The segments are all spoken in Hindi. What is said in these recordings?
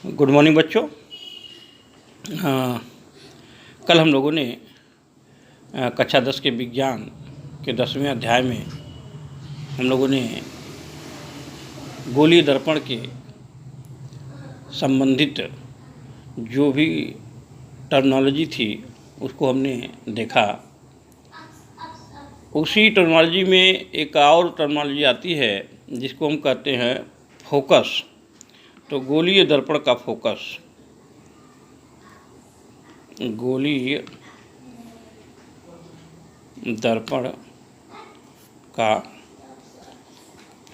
गुड मॉर्निंग बच्चों। हाँ, कल हम लोगों ने कक्षा 10 के विज्ञान के 10वें अध्याय में हम लोगों ने गोलीय दर्पण के संबंधित जो भी टर्मिनोलॉजी थी उसको हमने देखा। उसी टर्मिनोलॉजी में एक और टर्मिनोलॉजी आती है जिसको हम कहते हैं फोकस। तो गोलीय दर्पण का फोकस, गोलीय दर्पण का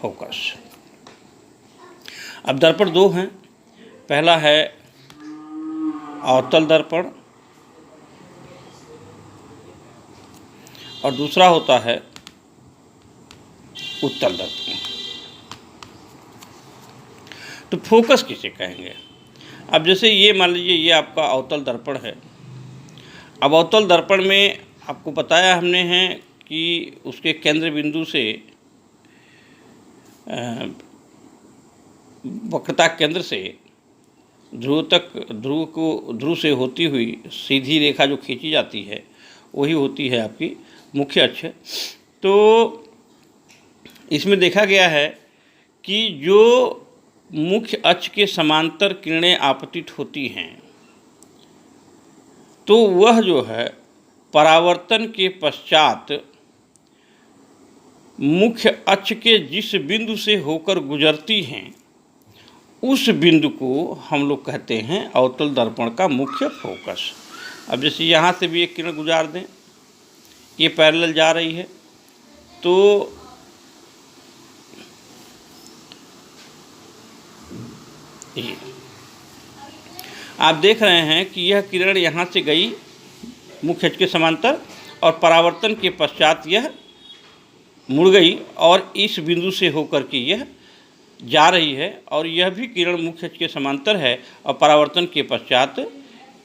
फोकस। अब दर्पण दो हैं। पहला है अवतल दर्पण और दूसरा होता है उत्तल दर्पण। तो फोकस किसे कहेंगे? अब जैसे ये मान लीजिए ये आपका अवतल दर्पण है। अब अवतल दर्पण में आपको बताया हमने है कि उसके केंद्र बिंदु से वक्रता केंद्र से ध्रुव तक, ध्रुव से होती हुई सीधी रेखा जो खींची जाती है वही होती है आपकी मुख्य अक्ष। तो इसमें देखा गया है कि जो मुख्य अक्ष के समांतर किरणें आपतित होती हैं तो वह जो है परावर्तन के पश्चात मुख्य अक्ष के जिस बिंदु से होकर गुजरती हैं उस बिंदु को हम लोग कहते हैं अवतल दर्पण का मुख्य फोकस। अब जैसे यहाँ से भी एक किरण गुजार दें, ये पैरेलल जा रही है, तो ये आप देख रहे हैं कि यह किरण यहाँ से गई मुख्य अक्ष के समांतर और परावर्तन के पश्चात यह मुड़ गई और इस बिंदु से होकर के यह जा रही है और यह भी किरण मुख्य अक्ष के समांतर है और परावर्तन के पश्चात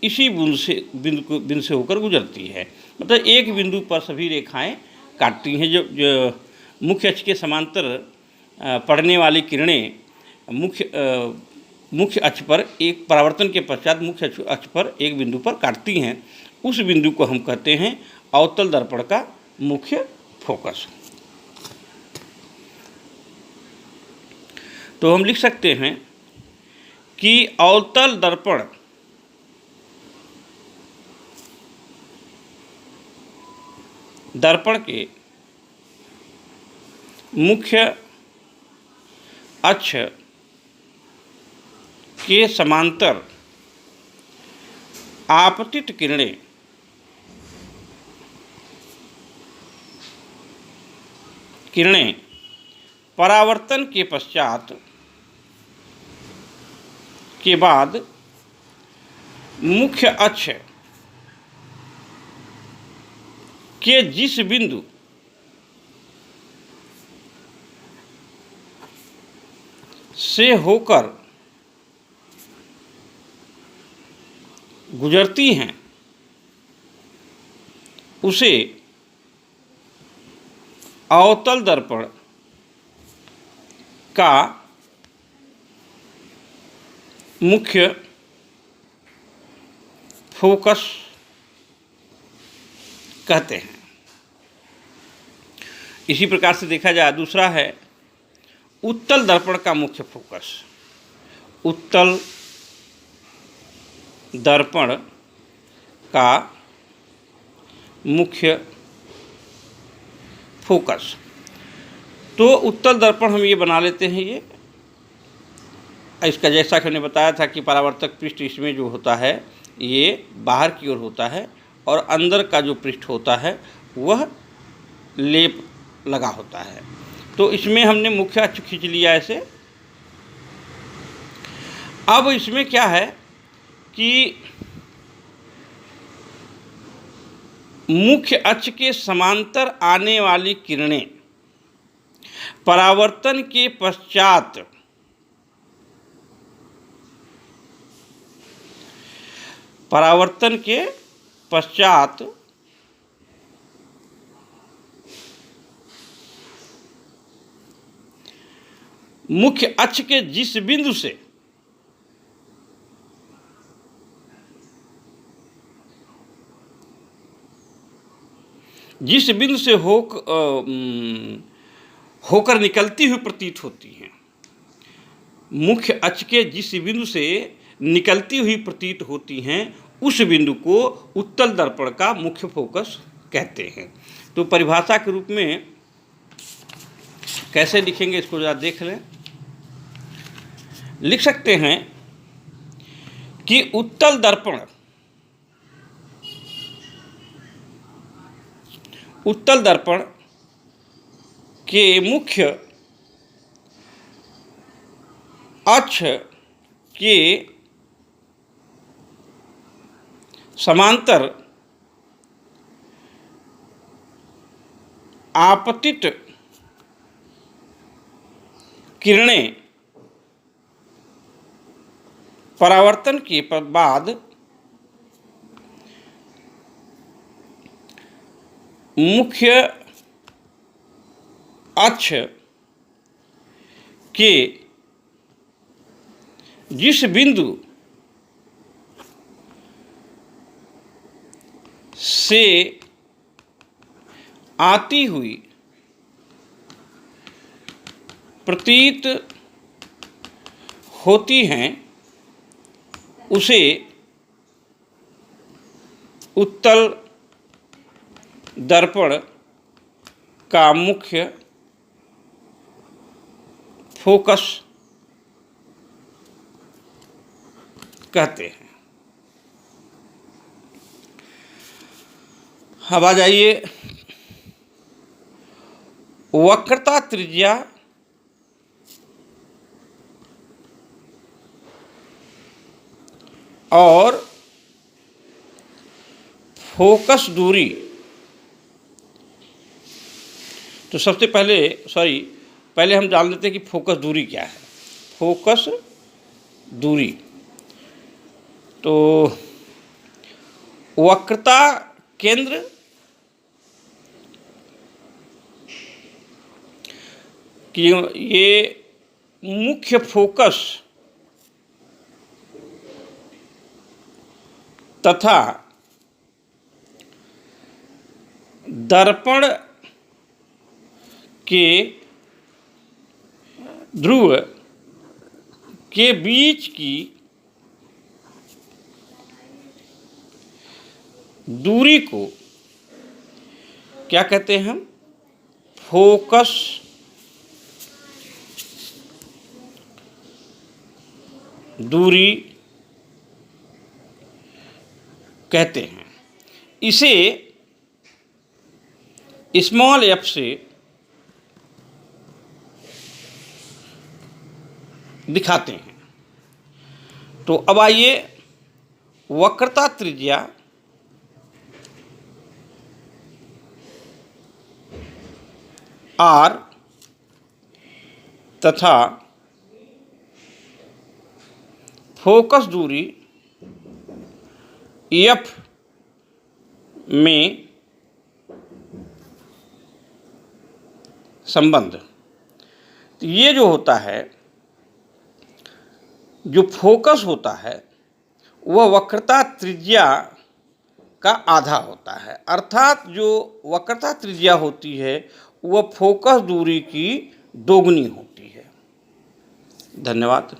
इसी बिंदु से होकर गुजरती है। मतलब एक बिंदु पर सभी रेखाएं काटती हैं। जो मुख्य अक्ष के समांतर पड़ने वाली किरणें मुख्य अक्ष पर एक परावर्तन के पश्चात मुख्य अक्ष पर एक बिंदु पर काटती हैं, उस बिंदु को हम कहते हैं अवतल दर्पण का मुख्य फोकस। तो हम लिख सकते हैं कि अवतल दर्पण दर्पण के मुख्य अक्ष के समांतर आपतित किरणें परावर्तन के पश्चात के बाद मुख्य अक्ष के जिस बिंदु से होकर गुजरती हैं उसे अवतल दर्पण का मुख्य फोकस कहते हैं। इसी प्रकार से देखा जाए, दूसरा है उत्तल दर्पण का मुख्य फोकस। उत्तल दर्पण का मुख्य फोकस। तो उत्तल दर्पण हम ये बना लेते हैं। ये इसका जैसा कि हमने बताया था कि परावर्तक पृष्ठ इसमें जो होता है ये बाहर की ओर होता है और अंदर का जो पृष्ठ होता है वह लेप लगा होता है। तो इसमें हमने मुख्य अक्ष खींच लिया ऐसे। अब इसमें क्या है कि मुख्य अक्ष के समांतर आने वाली किरणें परावर्तन के पश्चात मुख्य अक्ष के जिस बिंदु से जिस बिंदु से होकर निकलती हुई प्रतीत होती हैं। मुख्य अक्ष के जिस बिंदु से निकलती हुई प्रतीत होती हैं उस बिंदु को उत्तल दर्पण का मुख्य फोकस कहते हैं। तो परिभाषा के रूप में कैसे लिखेंगे इसको ज़रा देख लें। लिख सकते हैं कि उत्तल दर्पण के मुख्य अक्ष के समांतर आपतित किरणें परावर्तन के बाद मुख्य अक्ष के जिस बिंदु से आती हुई प्रतीत होती हैं उसे उत्तल दर्पण का मुख्य फोकस कहते हैं। अब आ जाइए वक्रता त्रिज्या और फोकस दूरी। तो सबसे पहले हम जान लेते हैं कि फोकस दूरी क्या है। फोकस दूरी तो वक्रता केंद्र कि ये मुख्य फोकस तथा दर्पण के ध्रुव के बीच की दूरी को क्या कहते हैं हम? फोकस दूरी कहते हैं। इसे स्मॉल एफ से दिखाते हैं। तो अब आइए वक्रता त्रिज्या आर तथा फोकस दूरी एफ में संबंध। तो ये जो होता है, जो फोकस होता है वह वक्रता त्रिज्या का आधा होता है, अर्थात जो वक्रता त्रिज्या होती है वह फोकस दूरी की दोगुनी होती है। धन्यवाद।